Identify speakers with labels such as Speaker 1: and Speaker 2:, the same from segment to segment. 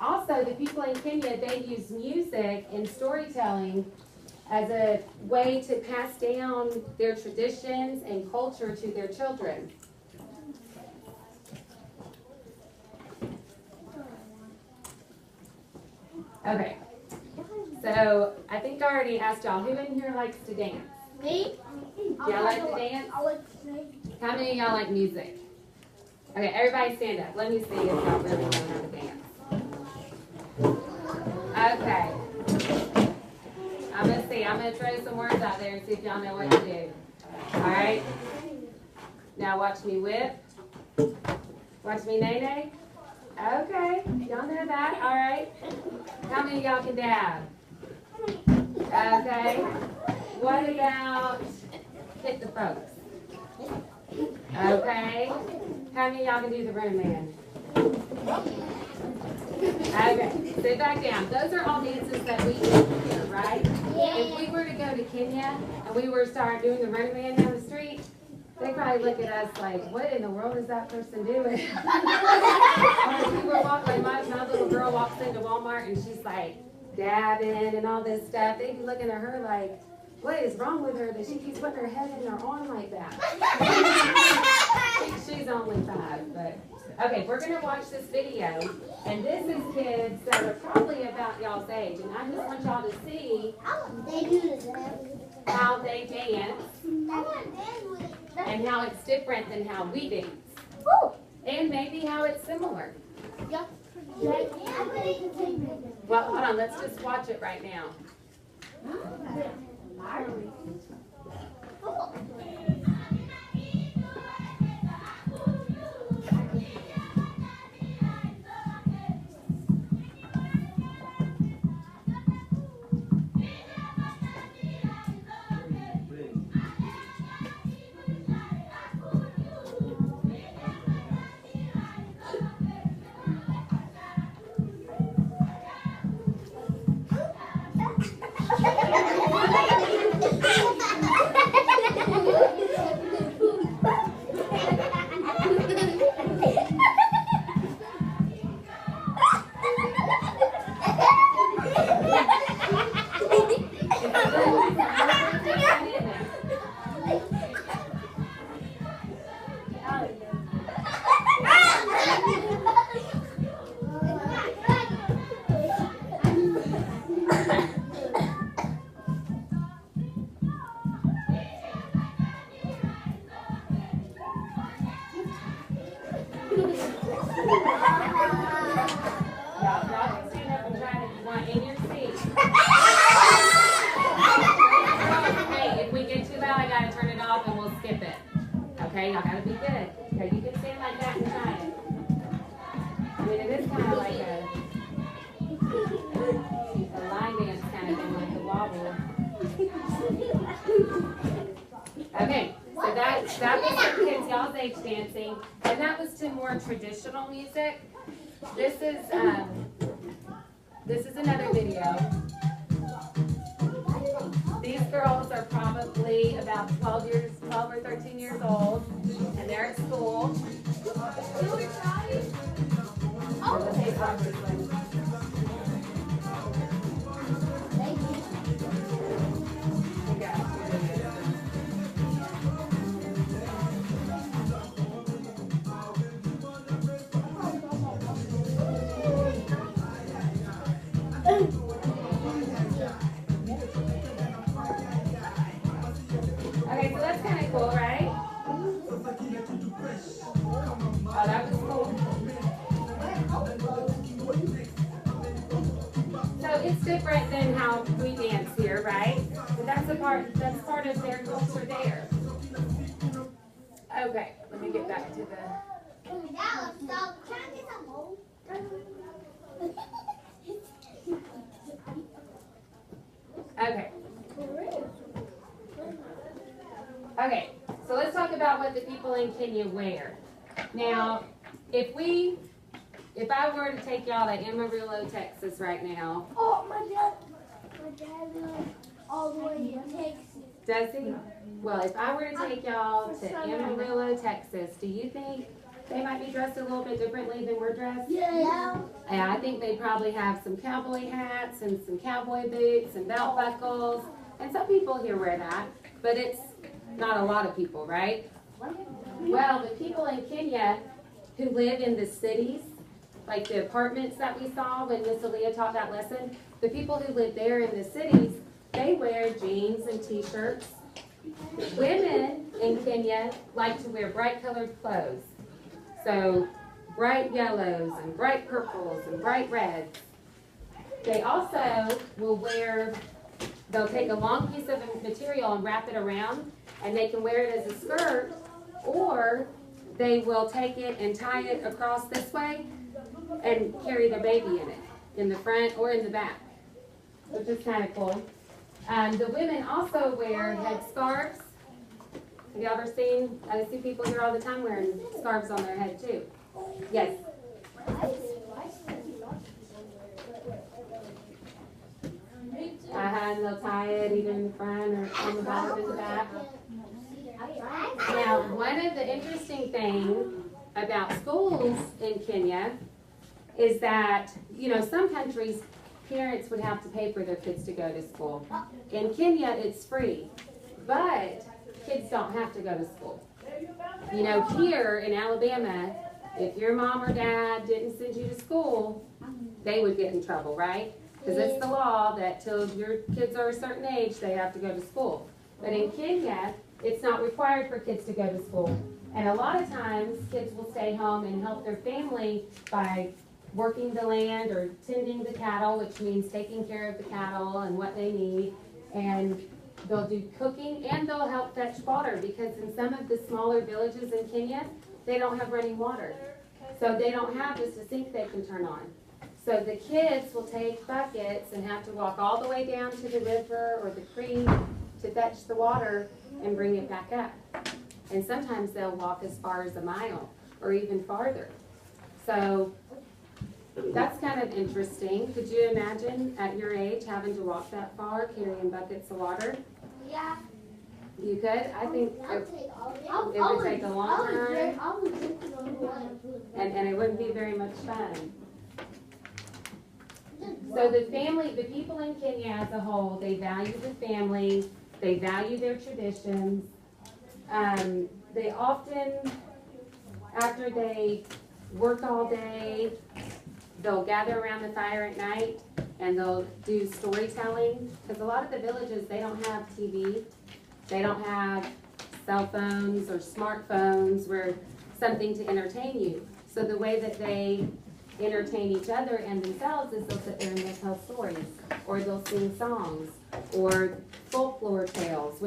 Speaker 1: Also, the people in Kenya, they use music and storytelling as a way to pass down their traditions and culture to their children. Okay, so I think I already asked y'all, who in here likes to dance?
Speaker 2: Me?
Speaker 1: Y'all like to dance?
Speaker 2: I like to sing.
Speaker 1: How many of y'all like music? Okay, everybody stand up. Let me see if y'all really know how to dance. Okay. I'm going to see. I'm going to throw some words out there and see if y'all know what to do. All right? Now watch me whip. Watch me nay-nay. Okay. Y'all know that. All right. How many of y'all can dab? Okay. What about hit the folks? Okay. How many of y'all can do the room man? Okay. Sit back down. Those are all dances that we do here, right?
Speaker 2: Yeah.
Speaker 1: If we were to go to Kenya and we were to start doing the running man down the street, they probably look at us like, what in the world is that person doing? Or if we were walking, like my little girl walks into Walmart and she's like dabbing and all this stuff, they'd be looking at her like, what is wrong with her that she keeps putting her head in her arm like that? She's only 5, but okay, we're gonna watch this video, and this is kids that are probably about y'all's age, and I just want y'all to see
Speaker 2: They do this.
Speaker 1: how they dance and how it's different than how we dance, and maybe how it's similar.
Speaker 2: Yeah.
Speaker 1: Well, hold on, let's just watch it right now. Okay, y'all gotta be good. Okay, you can stand like that and try it. I mean, it is kind of like a line dance kind of thing, like the wobble. Okay, so that was for kids y'all's age dancing, and that was to more traditional music. This is another video. These girls are probably about 12 or 13 years old, and they're at school. Okay, so that's kind of cool, right? Oh, that was cool. So it's different than how we dance here, right? But that's part of their culture there. Okay, let me get back to the. Okay. Okay, so let's talk about what the people in Kenya wear. Now, if I were to take y'all to Amarillo, Texas right now.
Speaker 2: Oh, my dad lives all the way in Texas.
Speaker 1: Does he? Well, if I were to take y'all to Amarillo, Texas, do you think they might be dressed a little bit differently than we're dressed.
Speaker 2: Yeah.
Speaker 1: And I think they probably have some cowboy hats and some cowboy boots and belt buckles. And some people here wear that, but it's not a lot of people, right? Well, the people in Kenya who live in the cities, like the apartments that we saw when Miss Aaliyah taught that lesson, the people who live there in the cities, they wear jeans and t-shirts. Women in Kenya like to wear bright colored clothes. So bright yellows and bright purples and bright reds. They also will wear, they'll take a long piece of material and wrap it around, and they can wear it as a skirt, or they will take it and tie it across this way and carry their baby in it, in the front or in the back, which is kind of cool. The women also wear headscarves. Have you ever seen, I see people here all the time wearing scarves on their head too. Yes? And they'll tie it either in the front or on the bottom in the back. Now, one of the interesting things about schools in Kenya is that, you know, some countries, parents would have to pay for their kids to go to school. In Kenya, it's free, but kids don't have to go to school. You know, here in Alabama, if your mom or dad didn't send you to school, they would get in trouble, right? Because it's the law that till your kids are a certain age, they have to go to school. But in Kenya, it's not required for kids to go to school. And a lot of times, kids will stay home and help their family by working the land or tending the cattle, which means taking care of the cattle and what they need. And they'll do cooking and they'll help fetch water, because in some of the smaller villages in Kenya, they don't have running water. So they don't have just a sink they can turn on. So the kids will take buckets and have to walk all the way down to the river or the creek to fetch the water and bring it back up. And sometimes they'll walk as far as a mile or even farther. So that's kind of interesting. Could you imagine at your age having to walk that far carrying buckets of water?
Speaker 2: Yeah.
Speaker 1: You could? I think it would take a long time. And it wouldn't be very much fun. So the people in Kenya as a whole, they value the family, they value their traditions. They often, after they work all day, they'll gather around the fire at night and they'll do storytelling. Because a lot of the villages, they don't have TV. They don't have cell phones or smartphones where something to entertain you. So the way that they entertain each other and themselves is they'll sit there and they'll tell stories, or they'll sing songs, or folklore tales,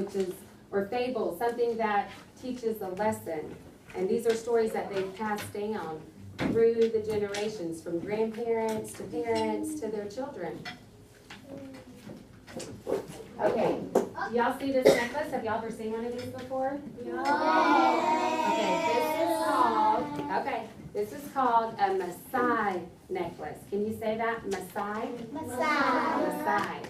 Speaker 1: or fables, something that teaches a lesson. And these are stories that they've passed down through the generations, from grandparents to parents to their children. Okay, y'all see this necklace? Have y'all ever seen one of these before? Okay, this is called a Maasai necklace. Can you say that? Maasai? Maasai.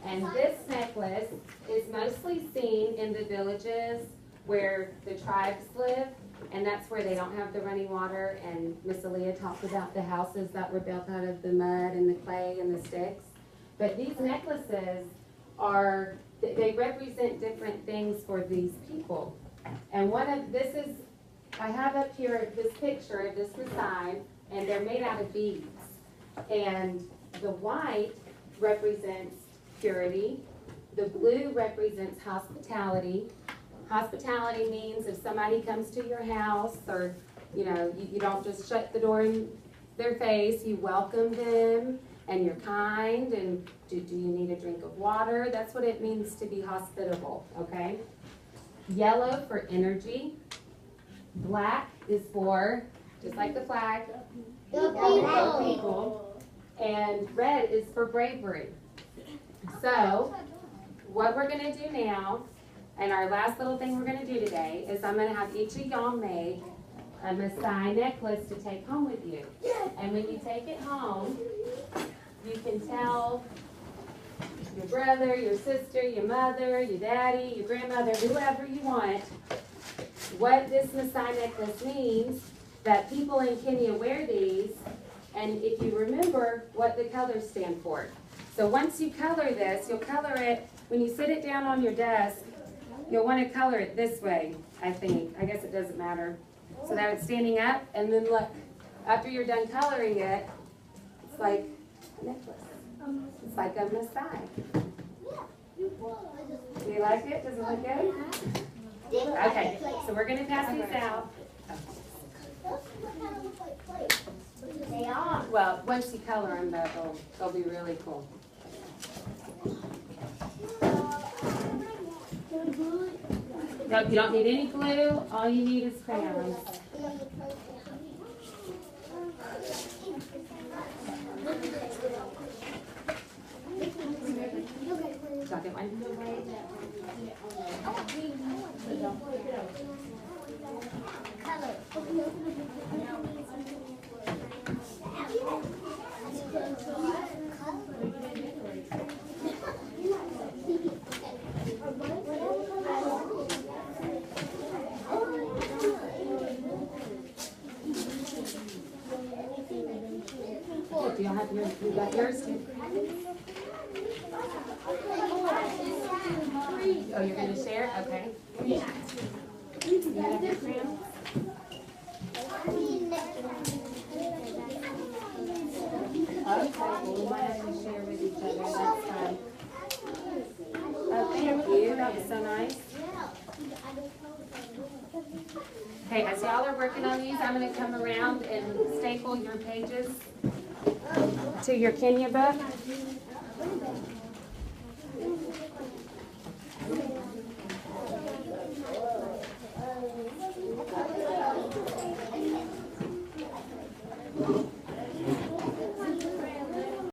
Speaker 1: And this necklace is mostly seen in the villages where the tribes live, and that's where they don't have the running water. And Miss Aaliyah talked about the houses that were built out of the mud and the clay and the sticks. But these necklaces they represent different things for these people. And I have up here this picture of this Maasai, and they're made out of beads. And the white represents purity. The blue represents hospitality. Hospitality means if somebody comes to your house, or you don't just shut the door in their face, you welcome them and you're kind, and do you need a drink of water? That's what it means to be hospitable, okay? Yellow for energy. Black is for, just like the flag,
Speaker 2: The
Speaker 1: people. And red is for bravery. So, what we're going to do now, and our last little thing we're going to do today, is I'm going to have each of y'all make a Maasai necklace to take home with you. And when you take it home, you can tell your brother, your sister, your mother, your daddy, your grandmother, whoever you want, what this Maasai necklace means, that people in Kenya wear these, and if you remember what the colors stand for. So once you color this, you'll color it, when you sit it down on your desk, you'll want to color it this way, I think. I guess it doesn't matter. So that it's standing up, and then look, after you're done coloring it, it's like a necklace. It's like a Maasai. Do you like it? Does it look good? Okay, so we're going to pass these out.
Speaker 2: They are.
Speaker 1: Well, once you color them, they'll be really cool. No, you don't need any glue. All you need is crayons. Second one. Do you have yours? You got yours too? Oh, you're going to share? Okay. You have your crayons? Okay, well, we might have to share with each other. That's fine. Oh, thank you. That was so nice. Okay, as y'all are working on these, I'm going to come around and staple your pages to your Kenya book.